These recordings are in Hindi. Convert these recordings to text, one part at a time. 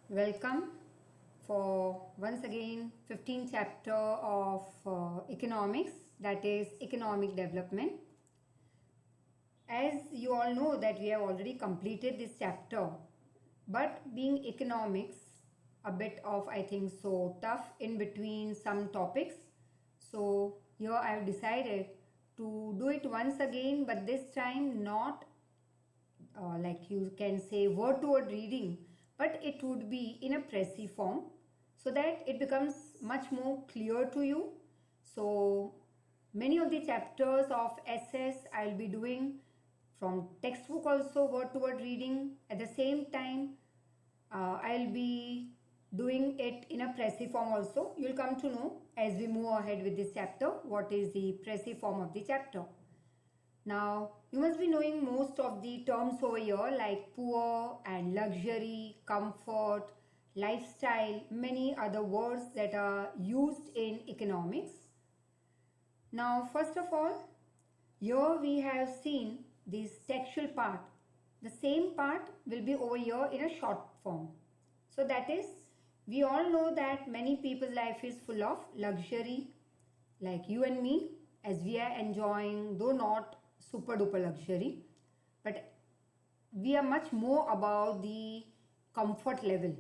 Welcome for once again 15th chapter of economics, that is economic development. As you all know that we have already completed this chapter, but being economics a bit of I think so tough in between some topics, so here I have decided to do it once again, but this time not like you can say word to word reading, but it would be in a pressy form so that it becomes much more clear to you. So many of the chapters of SS I'll be doing from textbook, also word to word reading. At the same time, I'll be doing it in a pressy form also. You'll come to know as we move ahead with this chapter what is the pressy form of the chapter. Now, you must be knowing most of the terms over here like poor and luxury, comfort, lifestyle, many other words that are used in economics. Now, first of all, here we have seen this textual part. The same part will be over here in a short form. So that is, we all know that many people's life is full of luxury, like you and me, as we are enjoying, though not super duper luxury, but we are much more about the comfort level.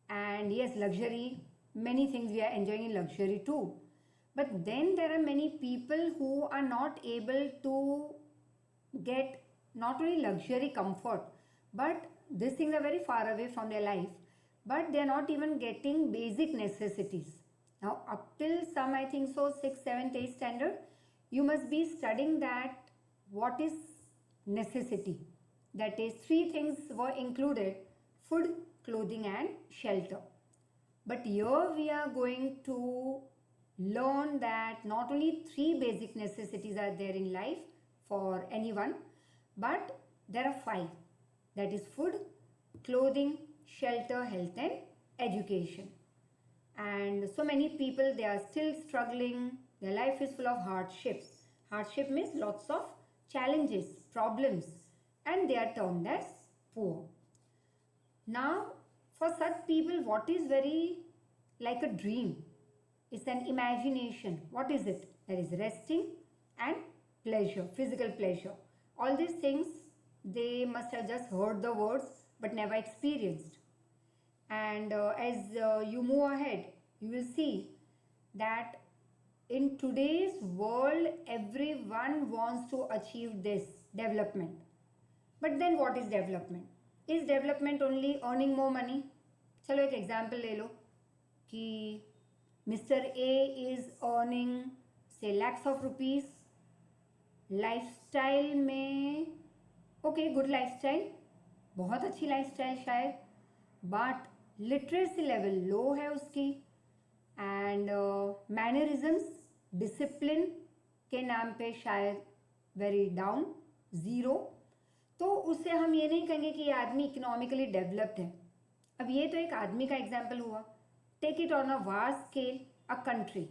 And yes, luxury, many things we are enjoying in luxury too. But then there are many people who are not able to get not only luxury comfort, but these things are very far away from their life, but they are not even getting basic necessities. Now, up till some, I think so, 6th, 7th, 8th standard, you must be studying that what is necessity. That is, three things were included: food, clothing, and shelter. But here we are going to learn that not only three basic necessities are there in life for anyone, but there are five. That is food, clothing, shelter, health, and education. And so many people, they are still struggling. Their life is full of hardships. Hardship means lots of challenges, problems, and they are termed as poor. Now, for such people, what is very like a dream? It's an imagination. What is it? There is resting and pleasure, physical pleasure. All these things, they must have just heard the words but never experienced. And as you move ahead, you will see that in today's world, everyone wants to achieve this development. But then what is development? Is development only earning more money? चलो एक एग्जाम्पल ले लो कि मिस्टर ए इज अर्निंग से लैक्स ऑफ रुपीज, लाइफस्टाइल में ओके गुड लाइफस्टाइल, बहुत अच्छी लाइफस्टाइल शायद, बट लिटरेसी लेवल लो है उसकी, एंड मैनरिज्म्स डिसिप्लिन के नाम पे शायद वेरी डाउन, ज़ीरो. तो उससे हम ये नहीं कहेंगे कि ये आदमी इकोनॉमिकली डेवलप्ड है. अब ये तो एक आदमी का एग्जाम्पल हुआ. Take it on a vast scale, a country.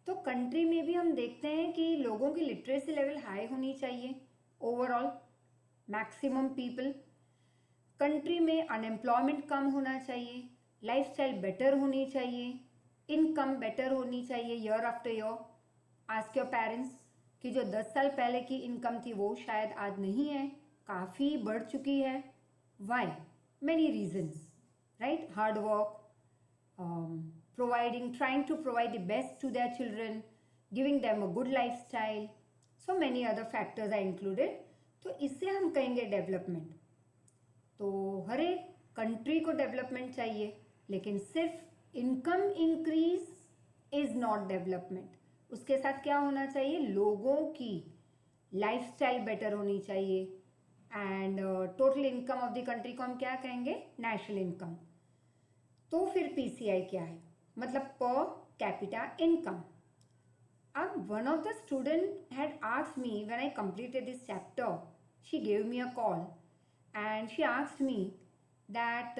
तो कंट्री में भी हम देखते हैं कि लोगों की लिटरेसी लेवल हाई होनी चाहिए, ओवरऑल मैक्सिमम पीपल. कंट्री में अनएम्प्लॉयमेंट कम होना चाहिए, लाइफस्टाइल बेटर होनी चाहिए, इनकम बेटर होनी चाहिए year after year. Ask your parents कि जो 10 साल पहले की इनकम थी वो शायद आज नहीं है, काफ़ी बढ़ चुकी है. Why? Many reasons, right? Hard work, trying to provide the best to their children, giving them a good lifestyle, so many other factors are included. तो इससे हम कहेंगे डेवलपमेंट. तो हर एक कंट्री को डेवलपमेंट चाहिए, लेकिन सिर्फ income increase is not development. उसके साथ क्या होना चाहिए? लोगों की लाइफस्टाइल बेटर होनी चाहिए. And total income of the country को हम क्या कहेंगे? National income. तो फिर पीसीआई क्या है? मतलब पर कैपिटा इनकम. अब one of the student had asked me when I completed this chapter, she gave me a call and she asked me that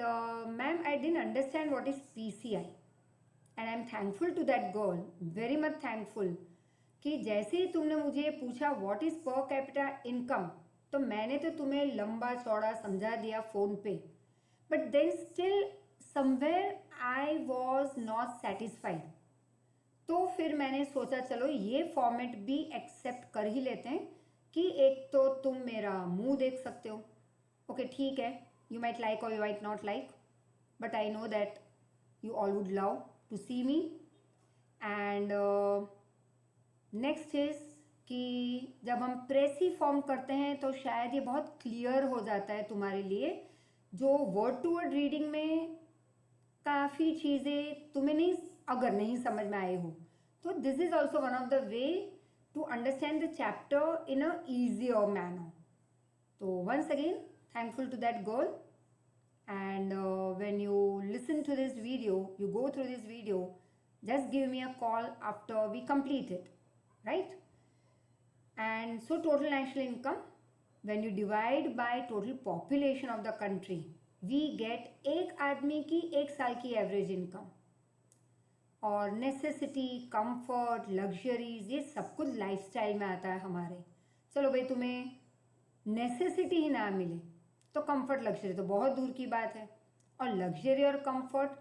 ma'am, I didn't understand what is PCI. And I'm thankful to that girl, very much thankful, कि जैसे ही तुमने मुझे पूछा what is per capita income, तो मैंने तो तुम्हें लंबा चौड़ा समझा दिया फ़ोन पे. But then still somewhere I was not satisfied. तो फिर मैंने सोचा चलो ये फॉर्मेट भी एक्सेप्ट कर ही लेते हैं कि एक तो तुम मेरा मुंह देख सकते हो, ओके ठीक है, यू माइट लाइक और you might not like, but I know that you all would love to see me. And next is कि जब हम प्रेसी फॉर्म करते हैं तो शायद ये बहुत क्लियर हो जाता है तुम्हारे लिए, जो वर्ड टू वर्ड रीडिंग में काफ़ी चीज़ें तुम्हें नहीं, अगर नहीं समझ में आए हो तो this is also one of the way to understand the chapter in a easier manner. तो once again thankful to that girl. And when you listen to this video, you go through this video, just give me a call after we complete it, right? And so total national income, when you divide by total population of the country, we get एक आदमी की एक साल की एवरेज इनकम. और नेसेसिटी, कंफर्ट, लग्जरीज, ये सब कुछ लाइफस्टाइल में आता है हमारे. चलो भाई तुम्हें नेसेसिटी ही ना मिले तो कंफर्ट लग्जरी तो बहुत दूर की बात है, और लग्जरी और कंफर्ट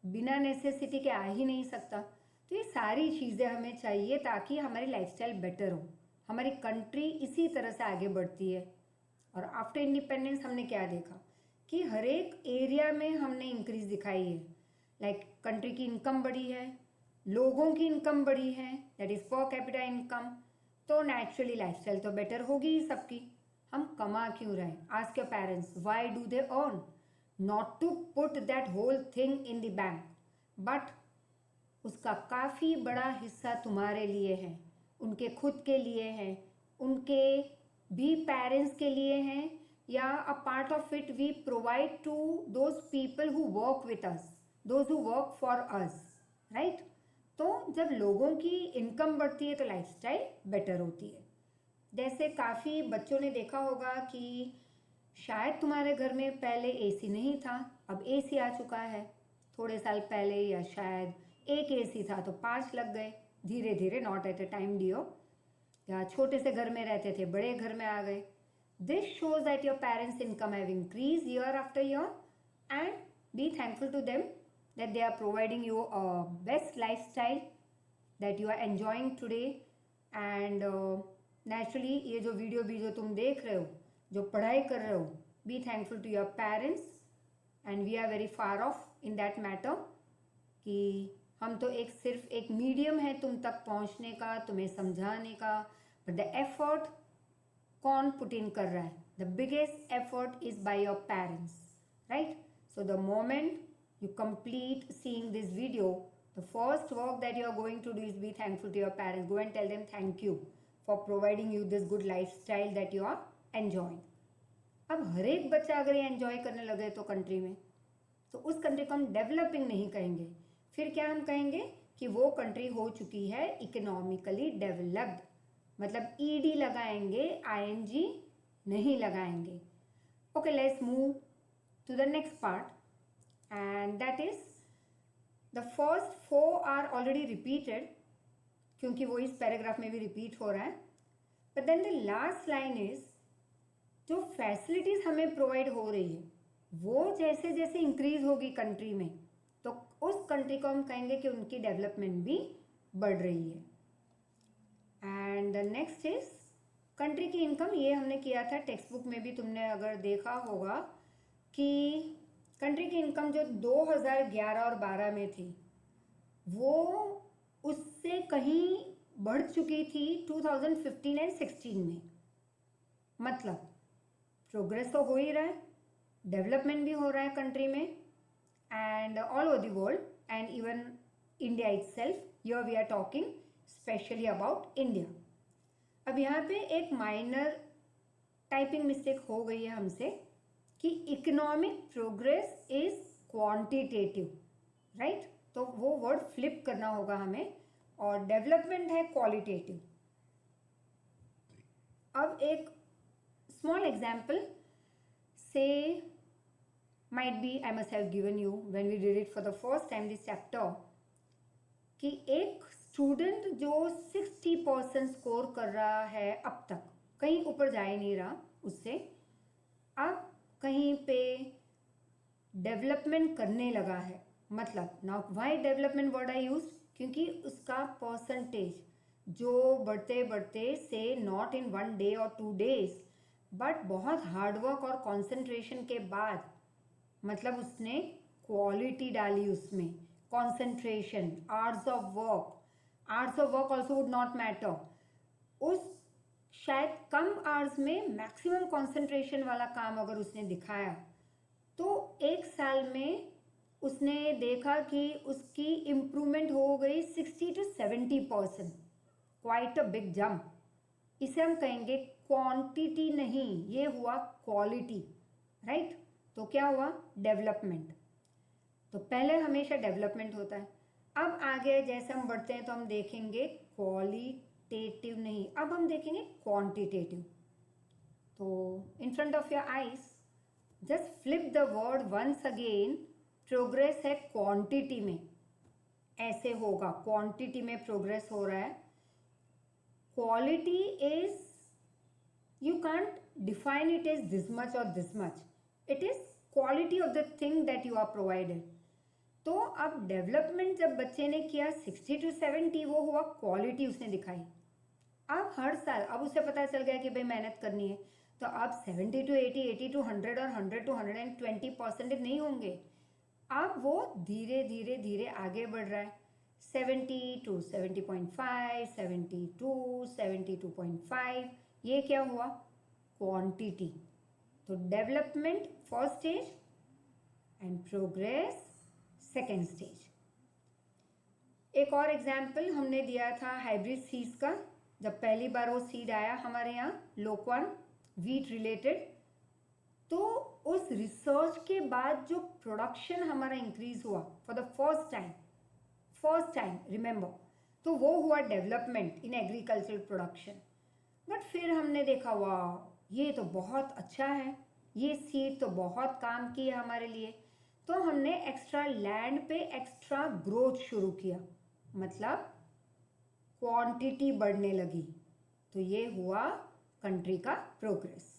बिना नेसेसिटी के आ ही नहीं सकता. तो ये सारी चीज़ें हमें चाहिए ताकि हमारी लाइफस्टाइल बेटर हो, हमारी कंट्री इसी तरह से आगे बढ़ती है. और आफ्टर इंडिपेंडेंस हमने क्या देखा कि हर एक एरिया में हमने इंक्रीज दिखाई है. लाइक कंट्री की इनकम बढ़ी है, लोगों की इनकम बढ़ी है, that is per capita income. तो नेचुरली लाइफस्टाइल तो बेटर होगी ही सबकी. हम कमा क्यों रहे? Ask your parents why do they earn? Not to put that whole thing in the bank, but उसका काफ़ी बड़ा हिस्सा तुम्हारे लिए है, उनके खुद के लिए है, उनके भी पेरेंट्स के लिए हैं, या a part of it we provide to those people who work with us, those who work for us, right? तो जब लोगों की इनकम बढ़ती है तो लाइफस्टाइल बेटर होती है. जैसे काफ़ी बच्चों ने देखा होगा कि शायद तुम्हारे घर में पहले एसी नहीं था, अब एसी आ चुका है. थोड़े साल पहले या शायद एक एसी था तो 5 लग गए, धीरे धीरे, नॉट एट अ टाइम डियो. या छोटे से घर में रहते थे, बड़े घर में आ गए. This shows that your parents income have increase year after year, and be thankful to them that they are providing you a best life style that you are enjoying today. And naturally ये जो वीडियो भी जो तुम देख रहे हो, जो पढ़ाई कर रहे हो, be thankful to your parents. And we are very far off in that matter कि हम तो सिर्फ एक मीडियम है तुम तक पहुंचने का, तुम्हें समझाने का. बट द एफर्ट कौन पुट इन कर रहा है? The biggest effort is by your parents, right? So the moment you complete seeing this video, the first work that you are going to do is be thankful to your parents. Go and tell them thank you for providing you this good lifestyle that you are enjoying. अब हर एक बच्चा अगर ये एंजॉय करने लगे तो कंट्री में, तो उस कंट्री को हम डेवलपिंग नहीं कहेंगे. फिर क्या हम कहेंगे कि वो कंट्री हो चुकी है इकोनॉमिकली डेवलप्ड. मतलब ईडी लगाएंगे, आईएनजी नहीं लगाएंगे. Okay, let's move to the next part. And that is the first 4 are already repeated क्योंकि वो इस पैराग्राफ में भी रिपीट हो रहा है. But then the last line is जो फैसिलिटीज हमें प्रोवाइड हो रही है वो जैसे जैसे इंक्रीज होगी कंट्री में, तो उस कंट्री को हम कहेंगे कि उनकी डेवलपमेंट भी बढ़ रही है. And the next is country की इनकम. ये हमने किया था टेक्स्ट बुक में भी, तुमने अगर देखा होगा कि कंट्री की इनकम जो 2011 और 12 में थी वो उससे कहीं बढ़ चुकी थी 2015 एंड 16 में. मतलब प्रोग्रेस तो हो ही रहा है, डेवलपमेंट भी हो रहा है कंट्री में, and all over the world and even India itself. Here we are talking specially about India. अब यहाँ पे एक माइनर टाइपिंग मिस्टेक हो गई है हमसे कि economic progress is quantitative, right? तो वो वर्ड फ्लिप करना होगा हमें, और डेवलपमेंट है क्वालिटेटिव. अब एक स्मॉल एग्जाम्पल से might be I must have given you when we did it for the first time this chapter, कि एक स्टूडेंट जो 60% स्कोर कर रहा है, अब तक कहीं ऊपर जा ही नहीं रहा उससे, अब कहीं पे डेवलपमेंट करने लगा है। मतलब now why development word I use, क्योंकि उसका परसेंटेज जो बढ़ते बढ़ते से नॉट इन 1 day और 2 days बट बहुत हार्डवर्क और कंसंट्रेशन के बाद, मतलब उसने क्वालिटी डाली उसमें, concentration, hours of work also would not matter, उस शायद कम आवर्स में मैक्सिमम कंसंट्रेशन वाला काम अगर उसने दिखाया तो 1 साल में उसने देखा कि उसकी इम्प्रूवमेंट हो गई 60 to 70%, quite a big jump. इसे हम कहेंगे क्वांटिटी नहीं, ये हुआ क्वालिटी, राइट। तो क्या हुआ, डेवलपमेंट। तो पहले हमेशा डेवलपमेंट होता है। अब आगे जैसे हम बढ़ते हैं तो हम देखेंगे क्वालिटेटिव नहीं, अब हम देखेंगे क्वांटिटेटिव। तो in front of your eyes just flip the word once again. Progress है क्वांटिटी में, ऐसे होगा, क्वांटिटी में प्रोग्रेस हो रहा है। Quality is, you can't define it as this much or this much, it is quality of the thing that you are provided। तो अब डेवलपमेंट जब बच्चे ने किया 60 to 70, वो हुआ क्वालिटी उसने दिखाई। अब हर साल अब उसे पता चल गया कि भाई मेहनत करनी है, तो अब 70 to 80, 80 to 100 और 100 to 120% नहीं होंगे। अब वो धीरे धीरे धीरे आगे बढ़ रहा है, 70 to 70.5, 72, 72.5, ये क्या हुआ, क्वांटिटी। तो development first stage and progress second stage. एक और एग्जाम्पल हमने दिया था हाइब्रिड सीड्स का, जब पहली बार वो सीड आया हमारे यहाँ लोकवन व्हीट रिलेटेड, तो उस रिसर्च के बाद जो प्रोडक्शन हमारा इंक्रीज हुआ for the first time remember, तो वो हुआ development in agricultural production. But फिर हमने देखा वाह ये तो बहुत अच्छा है, ये सीड तो बहुत काम की है हमारे लिए, तो हमने एक्स्ट्रा लैंड पे एक्स्ट्रा ग्रोथ शुरू किया, मतलब क्वांटिटी बढ़ने लगी। तो ये हुआ कंट्री का प्रोग्रेस।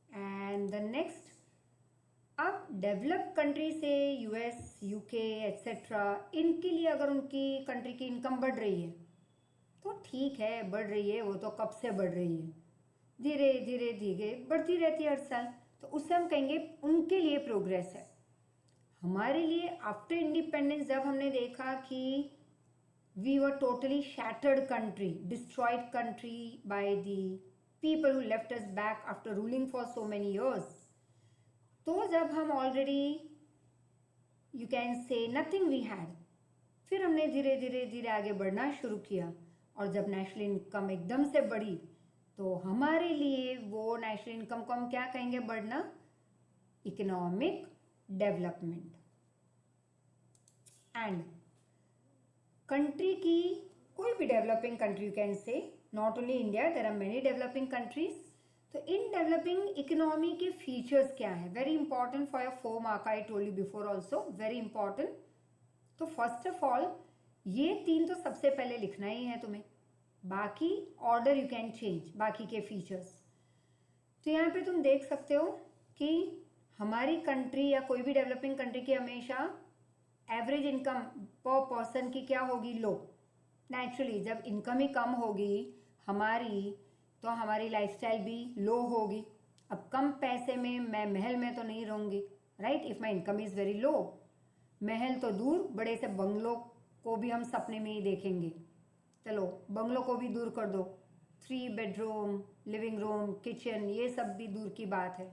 एंड द नेक्स्ट, अब डेवलप्ड कंट्री से यूएस, यूके एट्सेट्रा, इनके लिए अगर उनकी कंट्री की इनकम बढ़ रही है तो ठीक है, बढ़ रही है, वो तो कब से बढ़ रही है, धीरे धीरे धीरे बढ़ती रहती है हर साल, तो उससे हम कहेंगे उनके लिए प्रोग्रेस है। हमारे लिए आफ्टर इंडिपेंडेंस जब हमने देखा कि we were totally shattered country, destroyed country by the people who left us back after ruling for so many years, तो जब हम already you can say nothing we had, फिर हमने धीरे धीरे धीरे आगे बढ़ना शुरू किया, और जब नेशनल इनकम एकदम से बढ़ी तो हमारे लिए वो नेशनल इनकम को हम क्या कहेंगे, बढ़ना, इकोनॉमिक डेवलपमेंट। एंड कंट्री की कोई भी developing country, you can say not only India, there are many developing countries. तो इन डेवलपिंग इकोनॉमी के फीचर्स क्या है, very important for your 4 mark, I told you before also, very important. तो फर्स्ट ऑफ ऑल ये 3 तो सबसे पहले लिखना ही है तुम्हें, बाकी ऑर्डर यू कैन चेंज, बाकी के फीचर्स। तो यहाँ पे तुम देख सकते हो कि हमारी कंट्री या कोई भी डेवलपिंग कंट्री की हमेशा एवरेज इनकम पर पर्सन की क्या होगी, लो। नेचुरली जब इनकम ही कम होगी हमारी, तो हमारी लाइफस्टाइल भी लो होगी। अब कम पैसे में मैं महल में तो नहीं रहूँगी, right, if my income is very low. महल तो दूर, बड़े से बंगलों को भी हम सपने में ही देखेंगे, चलो बंगलों को भी दूर कर दो, 3 bedroom, लिविंग रूम, किचन, ये सब भी दूर की बात है।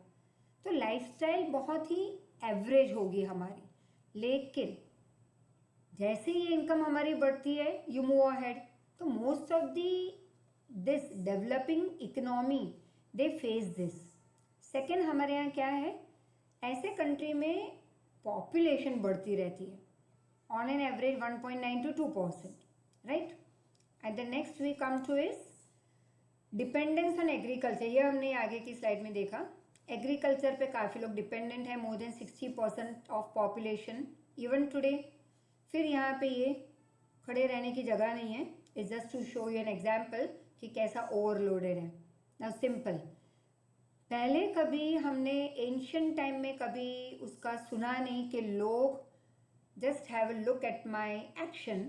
तो लाइफस्टाइल बहुत ही एवरेज होगी हमारी, लेकिन जैसे ही इनकम हमारी बढ़ती है यू मूव अहेड, तो most of this developing economy they face this. Second हमारे यहाँ क्या है, ऐसे कंट्री में पॉपुलेशन बढ़ती रहती है, on an average 1.9 to 2%, right. And the next we come to is dependence on agriculture. ये हमने आगे की स्लाइड में देखा, एग्रीकल्चर पे काफ़ी लोग डिपेंडेंट है, मोर than 60% of population even today. फिर यहाँ पे ये खड़े रहने की जगह नहीं है, it's just to show you an example कि कैसा ओवरलोडेड है। नाउ सिंपल, पहले कभी हमने एंशियंट टाइम में कभी उसका सुना नहीं कि लोग, just have a look at my action,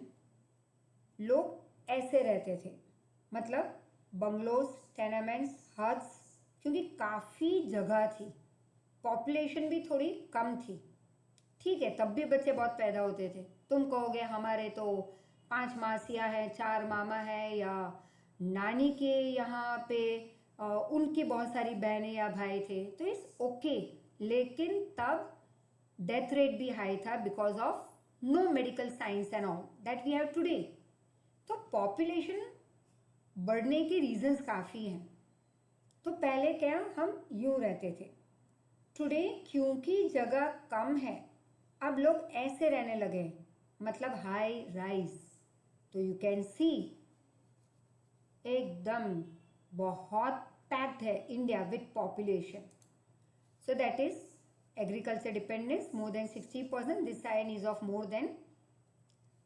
लोग ऐसे रहते थे, मतलब बंगलोज, टेनामेंट्स, हट्स, क्योंकि काफ़ी जगह थी, पॉपुलेशन भी थोड़ी कम थी। ठीक है, तब भी बच्चे बहुत पैदा होते थे। तुम कहोगे हमारे तो 5 मासियाँ हैं, 4 मामा हैं, या नानी के यहाँ पे उनकी बहुत सारी बहनें या भाई थे, तो इट्स ओके। लेकिन तब डेथ रेट भी हाई था because of no medical science and all that we have today. तो पॉपुलेशन बढ़ने के रीजंस काफ़ी हैं। तो पहले क्या हम यूं रहते थे। टुडे क्योंकि जगह कम है, अब लोग ऐसे रहने लगे, मतलब हाई राइज। तो यू कैन सी एकदम बहुत पैक्ड है India with population. So that is agriculture dependence more than 60%, this sign is of more than.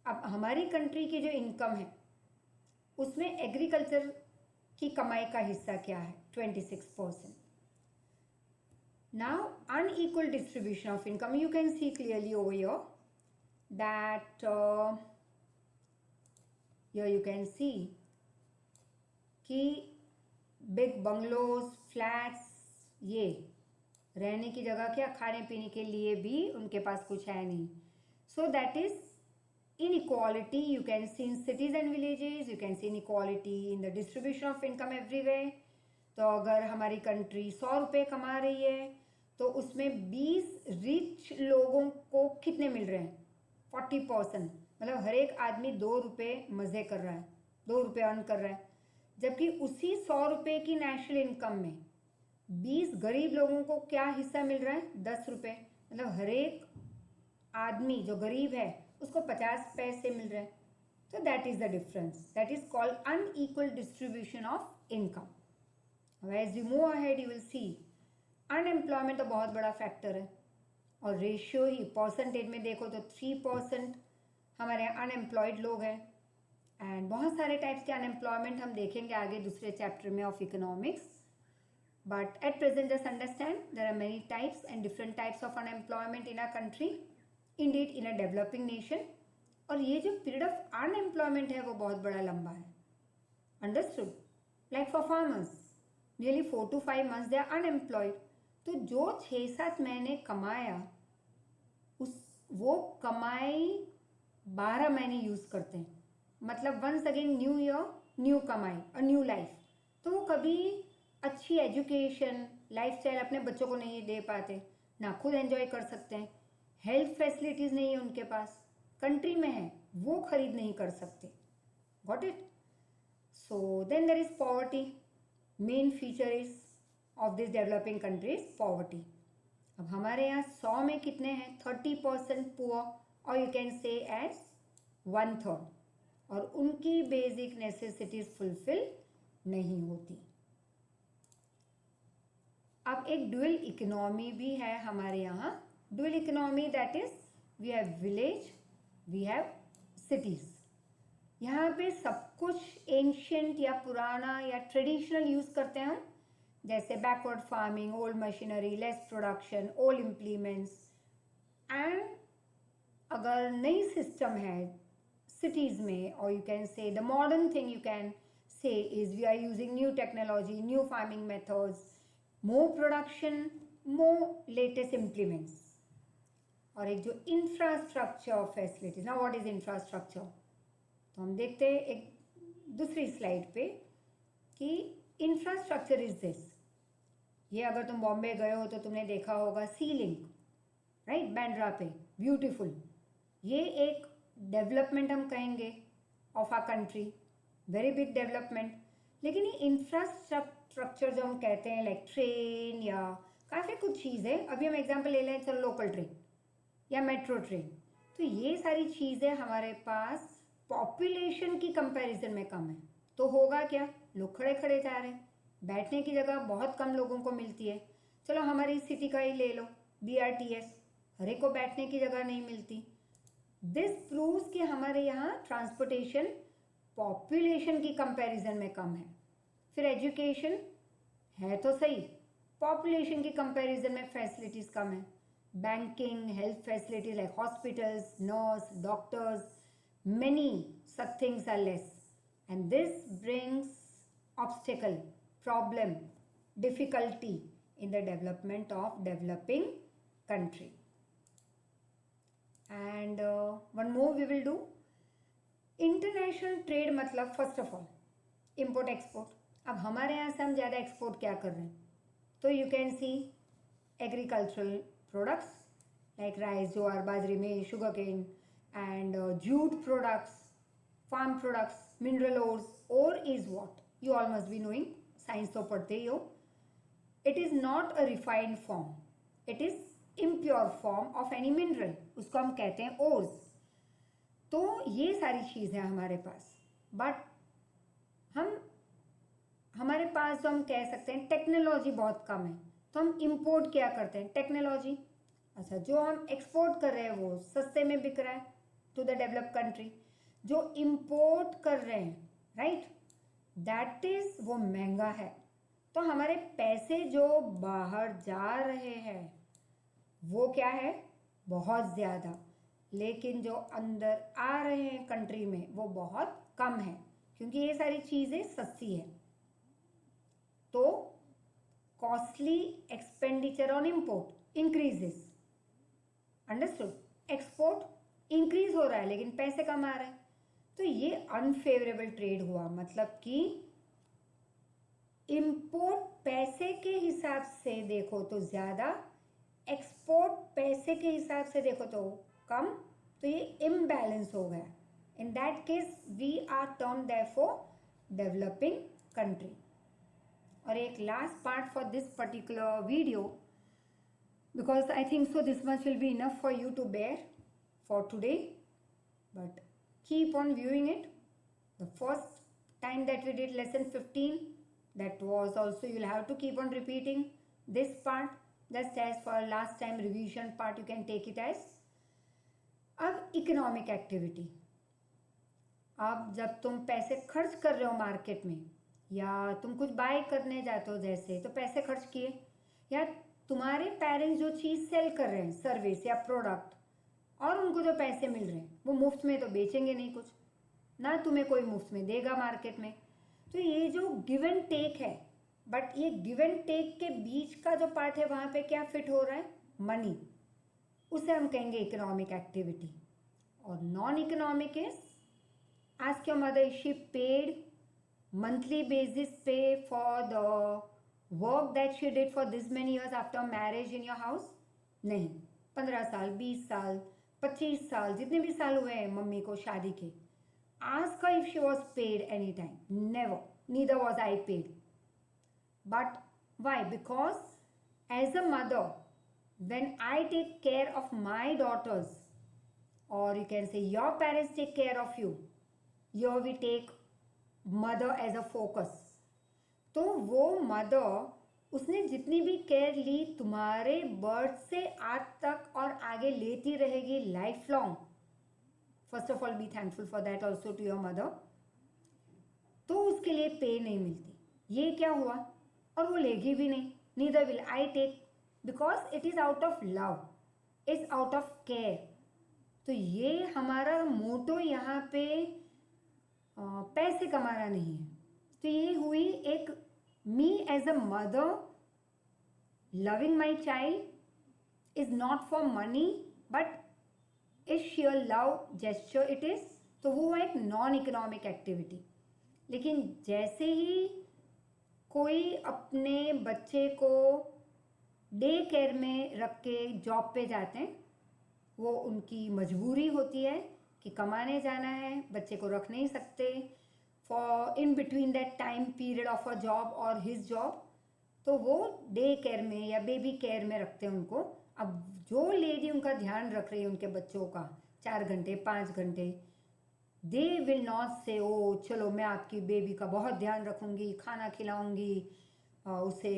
अब हमारी कंट्री की जो इनकम है उसमें एग्रीकल्चर की कमाई का हिस्सा क्या है? 26%. Now unequal distribution of income, you can see clearly over here that here you can see कि बिग बंगलोज, फ्लैट्स, ये रहने की जगह क्या, खाने पीने के लिए भी उनके पास कुछ है नहीं। सो that is inequality you can see in cities and villages, you can see inequality in the distribution of income everywhere. तो अगर हमारी कंट्री 100 रुपये कमा रही है तो उसमें 20 रिच लोगों को कितने मिल रहे हैं? 40%, मतलब हर एक आदमी 2 रुपये मज़े कर रहा है, 2 रुपये अर्न कर रहा है। जबकि उसी 100 रुपये की नेशनल इनकम में 20 गरीब लोगों को क्या हिस्सा मिल रहा है? 10 रुपये, मतलब हर एक आदमी जो गरीब है उसको 50 पैसे मिल रहे हैं। तो that is the difference, that is called unequal distribution of income. As you move ahead you will see unemployment तो बहुत बड़ा फैक्टर है, और रेशियो ही परसेंटेज में देखो तो 3% हमारे यहाँ अनएम्प्लॉयड लोग हैं। एंड बहुत सारे टाइप्स के अनएम्प्लॉयमेंट हम देखेंगे आगे दूसरे चैप्टर में of economics, but at present just understand there are many types and different types of unemployment in a country, indeed in a developing nation. और ये जो पीरियड ऑफ अनएम्प्लॉयमेंट है वो बहुत बड़ा लंबा है। Understood? Like for farmers nearly 4 to 5 months they are unemployed. तो जो 6-7 महीने कमाया उस वो कमाई 12 महीने यूज़ करते हैं, मतलब once again new year new कमाई और न्यू लाइफ। तो वो कभी अच्छी एजुकेशन लाइफस्टाइल अपने बच्चों को नहीं दे पाते, ना खुद एंजॉय कर सकते हैं, हेल्थ फैसिलिटीज़ नहीं है उनके पास, कंट्री में है वो खरीद नहीं कर सकते। Got it? So then there is poverty, main feature is of this developing country is poverty. अब हमारे यहाँ 100 में कितने हैं? 30% पुअर, और यू कैन से एज 1/3, और उनकी बेसिक नेसेसिटीज फुलफिल नहीं होती। अब एक ड्यूअल इकोनॉमी भी है हमारे यहाँ। Dual economy that is we have village, we have cities. यहाँ पे सब कुछ एंशियंट या पुराना या ट्रेडिशनल यूज़ करते हैं हम, जैसे backward farming, old machinery, less production, old implements. And अगर नई सिस्टम है सिटीज़ में, और you can say the modern thing you can say is we are using new technology, new farming methods, more production, more latest implements, और एक जो इंफ्रास्ट्रक्चर फैसिलिटीज। ना व्हाट इज इंफ्रास्ट्रक्चर? तो हम देखते हैं एक दूसरी स्लाइड पे कि इंफ्रास्ट्रक्चर इज दिस। ये अगर तुम बॉम्बे गए हो तो तुमने देखा होगा सी लिंक, राइट, बैंड्रा पे, ब्यूटीफुल। ये एक डेवलपमेंट हम कहेंगे of our country, very big development. लेकिन ये इंफ्रास्ट्रक्चर जो हम कहते हैं लाइक ट्रेन या काफ़ी कुछ चीज़ें, अभी हम एग्जांपल ले लें, चलो लोकल ट्रेन या मेट्रो ट्रेन, तो ये सारी चीज़ें हमारे पास पॉपुलेशन की कंपैरिजन में कम है। तो होगा क्या? लोग खड़े खड़े जा रहे हैं, बैठने की जगह बहुत कम लोगों को मिलती है। चलो हमारी सिटी का ही ले लो, BRTS, हर एक को बैठने की जगह नहीं मिलती। दिस प्रूव्स कि हमारे यहाँ ट्रांसपोर्टेशन पॉपुलेशन की कंपैरिजन में कम है। फिर एजुकेशन है तो सही, पॉपुलेशन के कंपैरिजन में फैसिलिटीज़ कम है. Banking, health facilities like hospitals, nurse, doctors, many such things are less, and this brings obstacle, problem, difficulty in the development of developing country. And one more we will do. International trade मतलब first of all import export. अब हमारे यहाँ से हम ज़्यादा एक्सपोर्ट क्या कर रहे हैं, तो you can see agricultural products like rice, jowar, bajri, maize, sugar cane and jute products, farm products, mineral ores. Ore is what? You all must be knowing. Science तो पढ़ते ही हो. It is not a refined form. It is impure form of any mineral. उसको हम कहते हैं ores. तो ये सारी चीज़ें हैं हमारे पास. But हमारे पास जो हम कह सकते हैं टेक्नोलॉजी बहुत कम है, तो हम इम्पोर्ट क्या करते हैं, टेक्नोलॉजी. अच्छा, जो हम एक्सपोर्ट कर रहे हैं वो सस्ते में बिक रहा है टू द डेवलप्ड कंट्री. जो इम्पोर्ट कर रहे हैं, राइट, दैट इज वो महंगा है. तो हमारे पैसे जो बाहर जा रहे हैं वो क्या है, बहुत ज़्यादा, लेकिन जो अंदर आ रहे हैं कंट्री में वो बहुत कम है, क्योंकि ये सारी चीज़ें सस्ती है. तो costly expenditure on import increases. Understood. Export increase हो रहा है लेकिन पैसे कम आ रहे हैं, तो ये अनफेवरेबल ट्रेड हुआ. मतलब कि इंपोर्ट पैसे के हिसाब से देखो तो ज़्यादा, एक्सपोर्ट पैसे के हिसाब से देखो तो कम, तो ये इम्बैलेंस हो गया. In that case we are turn therefore developing country. और एक last part for this particular video, because I think so this much will be enough for you to bear for today, but keep on viewing it. The first time that we did lesson 15, that was also, you'll have to keep on repeating this part, just as for last time revision part you can take it as. अब इकोनॉमिक एक्टिविटी. अब जब तुम पैसे खर्च कर रहे हो मार्केट में, या तुम कुछ बाय करने जाते हो जैसे, तो पैसे खर्च किए, या तुम्हारे पेरेंट्स जो चीज़ सेल कर रहे हैं, सर्विस या प्रोडक्ट, और उनको जो पैसे मिल रहे हैं वो मुफ्त में तो बेचेंगे नहीं कुछ, ना तुम्हें कोई मुफ्त में देगा मार्केट में. तो ये जो गिव एंड टेक है, बट ये गिव एंड टेक के बीच का जो पार्ट है वहाँ पे क्या फिट हो रहा है, मनी. उसे हम कहेंगे इकोनॉमिक एक्टिविटी. और non economic is, ask your mother is she paid monthly basis पे for the work that she did for this many years after marriage in your house. नहीं. 15 साल, 20 साल, 25 साल, जितने भी साल हुए हैं मम्मी को शादी के, ask her if she was paid any time. Never. Neither was I paid. But why? Because as a mother, when I take care of my daughters, or you can say your parents take care of you, here we take mother as a focus. तो वो मदर, उसने जितनी भी केयर ली तुम्हारे बर्थ से आज तक और आगे लेती रहेगी life long. First of all be thankful for that also to your mother. तो उसके लिए पे नहीं मिलती. ये क्या हुआ, और वो लेगी भी नहीं. Neither will I take, because it is out of love, is out of care. तो ये हमारा मोटो यहाँ पे पैसे कमाना नहीं है. तो ये हुई एक me as a mother loving my child is not for money but is share love gesture it is. तो वो एक नॉन इकोनॉमिक एक्टिविटी. लेकिन जैसे ही कोई अपने बच्चे को डे केयर में रख के जॉब पे जाते हैं, वो उनकी मजबूरी होती है कि कमाने जाना है, बच्चे को रख नहीं सकते for in between that time period of a job और हिज जॉब. तो वो डे केयर में या बेबी केयर में रखते हैं उनको. अब जो लेडी उनका ध्यान रख रही है उनके बच्चों का 4 घंटे 5 घंटे, दे विल नॉट से ओ चलो मैं आपकी बेबी का बहुत ध्यान रखूँगी, खाना खिलाऊँगी, उसे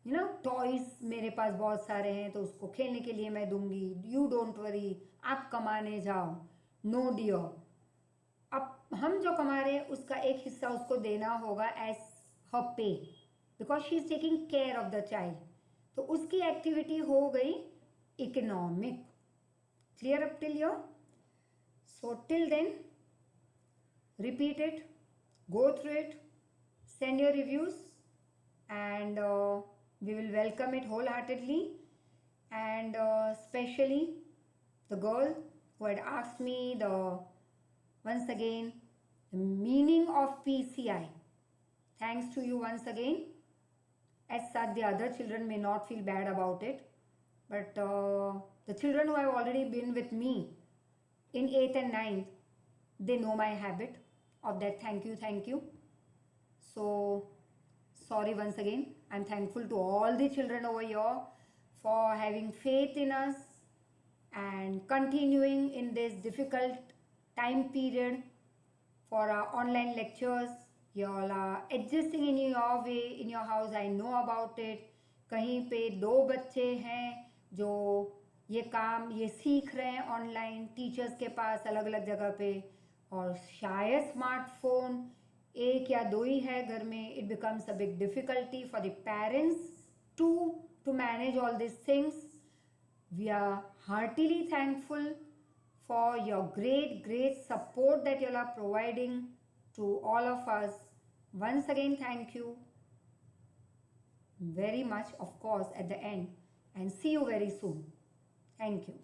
यू नो टॉयज़ मेरे पास बहुत सारे हैं तो उसको खेलने के लिए मैं दूंगी, यू डोंट वरी, आप कमाने जाओ. No dear. अब हम जो कमा रहे हैं उसका एक हिस्सा उसको देना होगा as her pay, because she is taking care of the child. तो उसकी एक्टिविटी हो गई economic. Clear up till your? So till then repeat it, go through it, send your reviews, and we will welcome it wholeheartedly. And especially the girl who had asked me once again the meaning of PCI. Thanks to you once again. As such, the other children may not feel bad about it, but the children who have already been with me in 8th and 9th, they know my habit of that thank you. So sorry once again. I'm thankful to all the children over here for having faith in us and continuing in this difficult time period for our online lectures. You all are adjusting in your way in your house. I know about it. कहीं पे 2 बच्चे हैं जो ये काम ये सीख रहे हैं ऑनलाइन टीचर्स के पास अलग अलग जगह पे, और शायद स्मार्टफोन 1 या 2 ही है घर में. It becomes a big difficulty for the parents to manage all these things. We are heartily thankful for your great support that you all are providing to all of us. Once again, thank you very much, of course, at the end, and see you very soon. Thank you.